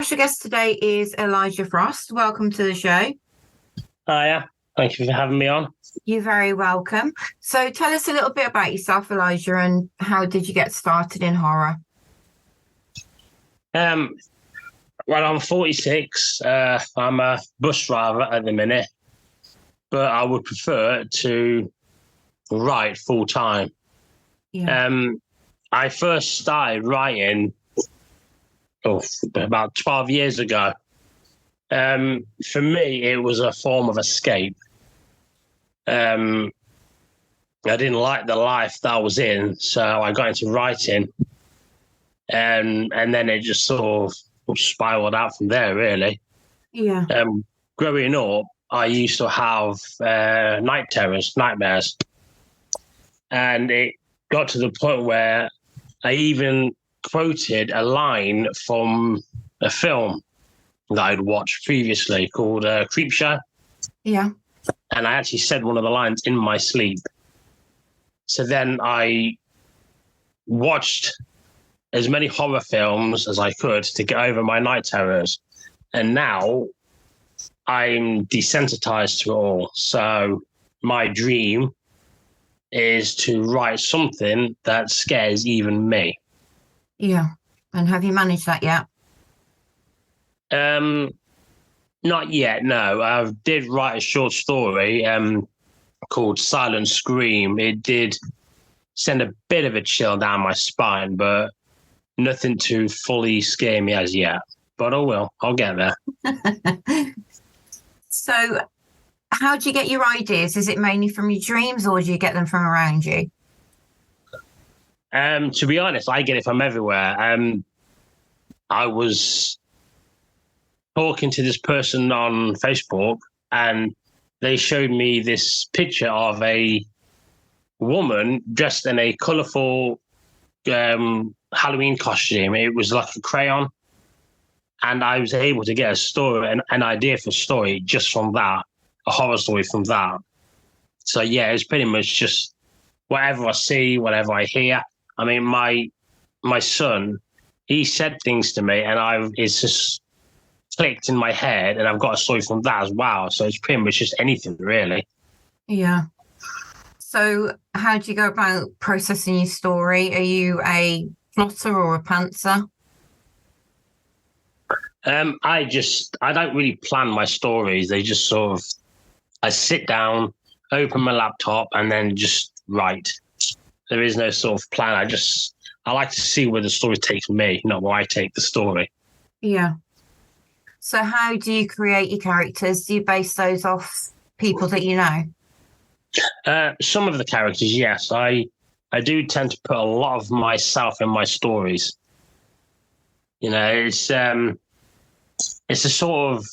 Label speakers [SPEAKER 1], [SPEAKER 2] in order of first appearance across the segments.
[SPEAKER 1] Special guest today is Elijah Frost. Welcome to the show.
[SPEAKER 2] Hiya. Thank you for having me on.
[SPEAKER 1] You're very welcome. So tell us a little bit about yourself, Elijah, and how did you get started in horror?
[SPEAKER 2] Um, well, I'm 46. I'm a bus driver at the minute, but I would prefer to write full time.
[SPEAKER 1] Yeah.
[SPEAKER 2] I first started writing about 12 years ago. For me, it was a form of escape. I didn't like the life that I was in, so I got into writing, and then it just sort of spiraled out from there, really.
[SPEAKER 1] Yeah.
[SPEAKER 2] Growing up, I used to have night terrors, nightmares, and it got to the point where I even quoted a line from a film that I'd watched previously called Creepshow.
[SPEAKER 1] Yeah.
[SPEAKER 2] And I actually said one of the lines in my sleep. So then I watched as many horror films as I could to get over my night terrors. And now I'm desensitized to it all. So my dream is to write something that scares even me.
[SPEAKER 1] Yeah. And have you managed that yet?
[SPEAKER 2] Not yet, no. I did write a short story called Silent Scream. It did send a bit of a chill down my spine, but nothing to fully scare me as yet. But I'll get there.
[SPEAKER 1] So how do you get your ideas? Is it mainly from your dreams or do you get them from around you?
[SPEAKER 2] To be honest, I get it from everywhere. I was talking to this person on Facebook and they showed me this picture of a woman dressed in a colourful Halloween costume. It was like a crayon. And I was able to get a story, an idea for a story just from that, a horror story from that. So yeah, it's pretty much just whatever I see, whatever I hear. I mean, my son, he said things to me and it's just clicked in my head and I've got a story from that as well. So it's pretty much just anything really.
[SPEAKER 1] Yeah. So how do you go about processing your story? Are you a plotter or a pantser?
[SPEAKER 2] I don't really plan my stories. They just sort of, I sit down, open my laptop and then just write. There is no sort of plan. I like to see where the story takes me, not where I take the story.
[SPEAKER 1] Yeah. So how do you create your characters? Do you base those off people that you know?
[SPEAKER 2] Some of the characters, yes. I do tend to put a lot of myself in my stories. You know, it's a sort of,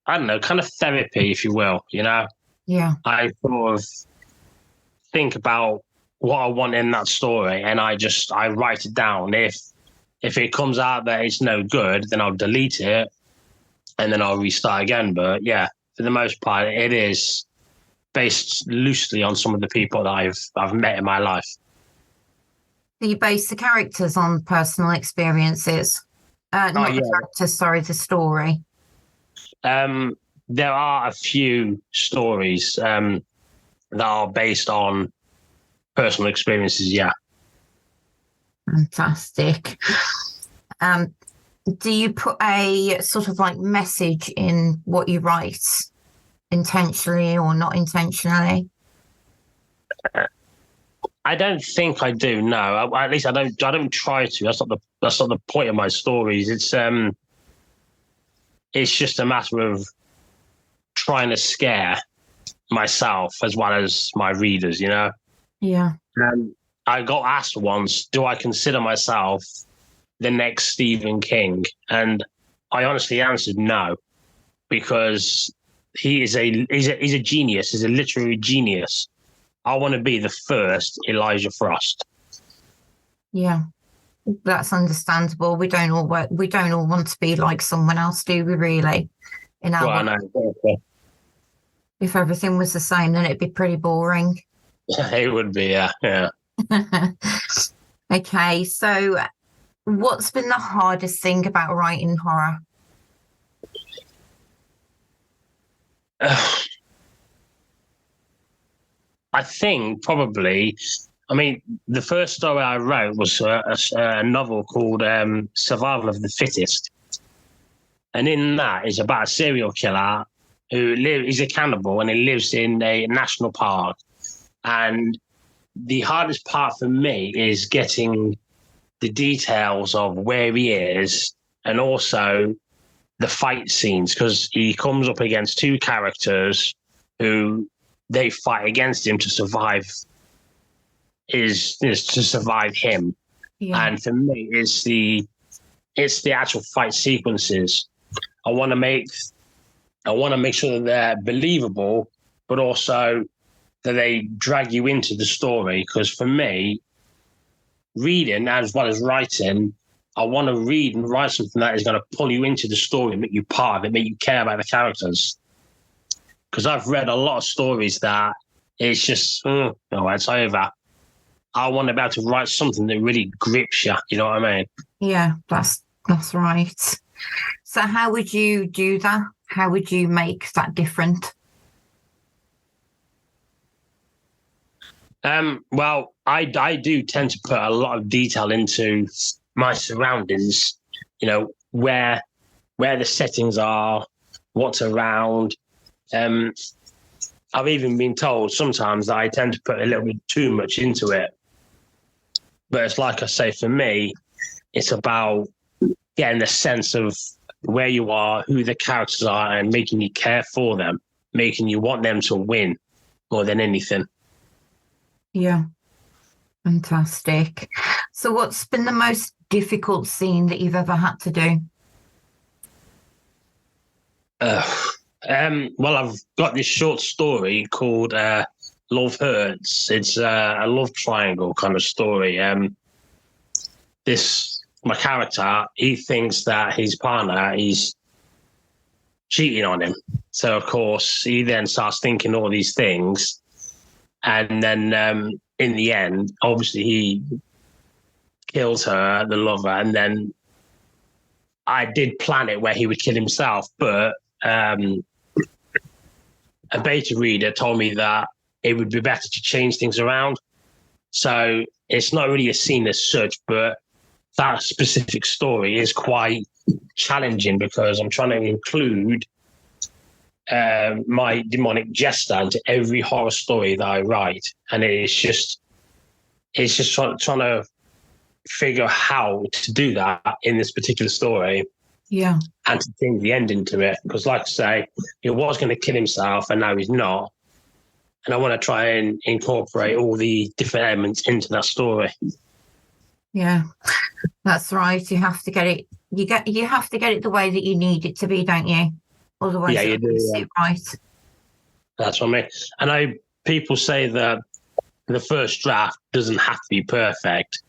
[SPEAKER 2] I don't know, kind of therapy, if you will, you know?
[SPEAKER 1] Yeah.
[SPEAKER 2] I sort of think about what I want in that story and I write it down. If it comes out that it's no good, then I'll delete it and then I'll restart again. But yeah, for the most part, it is based loosely on some of the people that I've met in my life.
[SPEAKER 1] Do you base the characters on personal experiences? Not
[SPEAKER 2] yeah.
[SPEAKER 1] the characters, sorry, the story.
[SPEAKER 2] There are a few stories that are based on personal experiences, yeah.
[SPEAKER 1] Fantastic. Do you put a sort of like message in what you write intentionally or not intentionally?
[SPEAKER 2] I don't think I do. No, at least I don't try to. That's not the point of my stories. It's just a matter of trying to scare myself as well as my readers. You know.
[SPEAKER 1] Yeah.
[SPEAKER 2] I got asked once, do I consider myself the next Stephen King? And I honestly answered no, because he's a genius. He's a literary genius. I want to be the first Elijah Frost.
[SPEAKER 1] Yeah, that's understandable. We don't all want to be like someone else, do we? Really? In our
[SPEAKER 2] no.
[SPEAKER 1] If everything was the same, then it'd be pretty boring.
[SPEAKER 2] It would be, yeah.
[SPEAKER 1] Okay, so What's been the hardest thing about writing horror?
[SPEAKER 2] I think probably, I mean, the first story I wrote was a novel called Survival of the Fittest. And in that is about a serial killer he's a cannibal and he lives in a national park. And the hardest part for me is getting the details of where he is and also the fight scenes, because he comes up against two characters who they fight against him to survive is to survive him.
[SPEAKER 1] Yeah.
[SPEAKER 2] And for me it's the actual fight sequences. I want to make sure that they're believable, but also that they drag you into the story. Because for me, reading as well as writing, I want to read and write something that is going to pull you into the story, make you part of it, make you care about the characters. Because I've read a lot of stories that it's just, it's over. I want to be able to write something that really grips you. You know what I mean?
[SPEAKER 1] Yeah, that's right. So how would you do that? How would you make that different?
[SPEAKER 2] Well, I do tend to put a lot of detail into my surroundings, where the settings are, what's around. I've even been told sometimes that I tend to put a little bit too much into it. But it's like I say, for me, it's about getting the sense of where you are, who the characters are, and making you care for them, making you want them to win more than anything.
[SPEAKER 1] Yeah. Fantastic. So what's been the most difficult scene that you've ever had to do?
[SPEAKER 2] Well, I've got this short story called Love Hurts. It's a love triangle kind of story. My character, he thinks that his partner is cheating on him. So, of course, he then starts thinking all these things. And then in the end, obviously, he kills her, the lover. And then I did plan it where he would kill himself. But a beta reader told me that it would be better to change things around. So it's not really a scene as such, but that specific story is quite challenging because I'm trying to include my demonic jester into every horror story that I write. And it's just trying to figure how to do that in this particular story.
[SPEAKER 1] Yeah.
[SPEAKER 2] And to change the ending to it. Because like I say, he was going to kill himself and now he's not. And I want to try and incorporate all the different elements into that story.
[SPEAKER 1] Yeah, that's right. You have to get it. You have to get it the way that you need it to be, don't you? Otherwise,
[SPEAKER 2] you do.
[SPEAKER 1] Sit right.
[SPEAKER 2] That's what I mean. And people say that the first draft doesn't have to be perfect,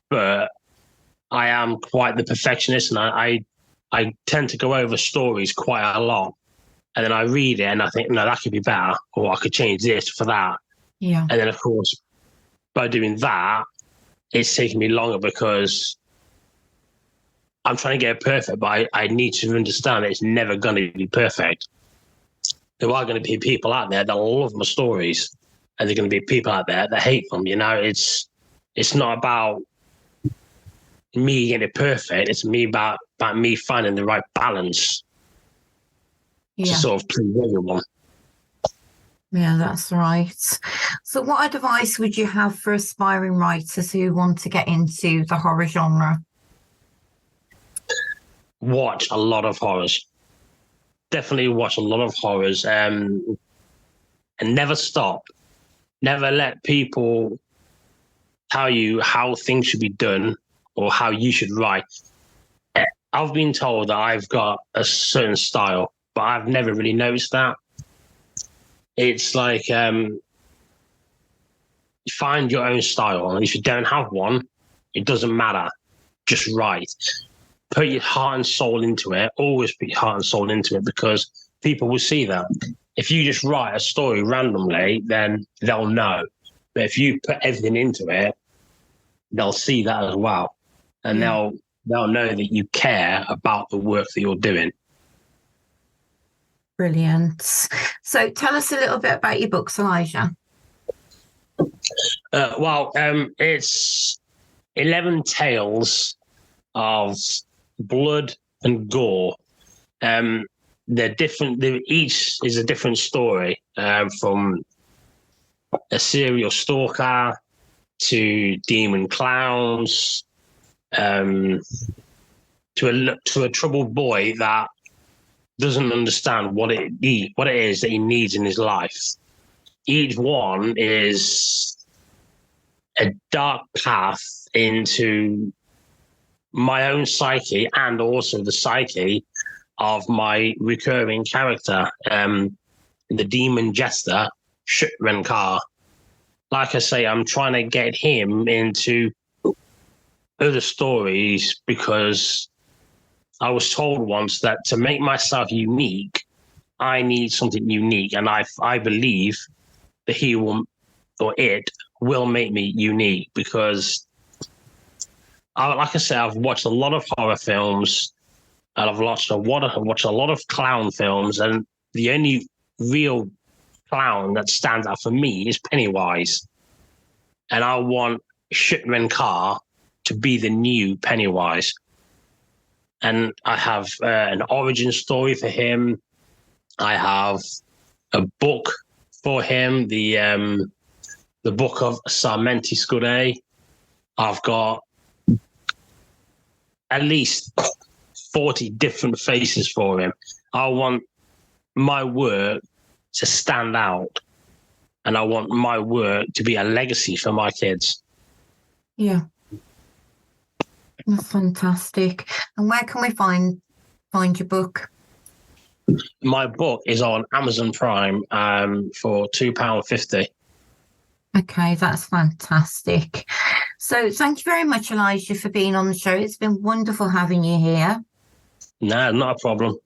[SPEAKER 2] but I am quite the perfectionist, and I tend to go over stories quite a lot, and then I read it and I think, no, that could be better, or I could change this for that.
[SPEAKER 1] Yeah.
[SPEAKER 2] And then, of course, by doing that, it's taking me longer because I'm trying to get it perfect, but I need to understand that it's never going to be perfect. There are going to be people out there that love my stories, and there are going to be people out there that hate them. It's not about me getting it perfect. It's about me finding the right balance to sort of please everyone.
[SPEAKER 1] Yeah, that's right. So what advice would you have for aspiring writers who want to get into the horror genre?
[SPEAKER 2] Watch a lot of horrors. Definitely watch a lot of horrors, and never stop. Never let people tell you how things should be done or how you should write. I've been told that I've got a certain style, but I've never really noticed that. It's like find your own style, and if you don't have one, it doesn't matter. Just write. Put your heart and soul into it. Always put your heart and soul into it, because people will see that. If you just write a story randomly, then they'll know. But if you put everything into it, they'll see that as well. and they'll know that you care about the work that you're doing.
[SPEAKER 1] Brilliant. So tell us a little bit about your books, Elijah.
[SPEAKER 2] It's 11 tales of blood and gore. They're different. Each is a different story, from a serial stalker to demon clowns, to a troubled boy that doesn't understand what it is that he needs in his life. Each one is a dark path into my own psyche and also the psyche of my recurring character, the demon jester, Renkar. Like I say, I'm trying to get him into other stories because I was told once that to make myself unique, I need something unique. And I believe that he will, or it will make me unique because, like I said, I've watched a lot of horror films and I've watched a lot of clown films, and the only real clown that stands out for me is Pennywise. And I want Renkar to be the new Pennywise. And I have an origin story for him. I have a book for him, the book of Sarmenti Scudé. I've got at least 40 different faces for him. I want my work to stand out, and I want my work to be a legacy for my kids.
[SPEAKER 1] Yeah. That's fantastic. And where can we find your book?
[SPEAKER 2] My book is on Amazon Prime for £2.50.
[SPEAKER 1] Okay, that's fantastic. So thank you very much, Elijah, for being on the show. It's been wonderful having you here.
[SPEAKER 2] No, not a problem.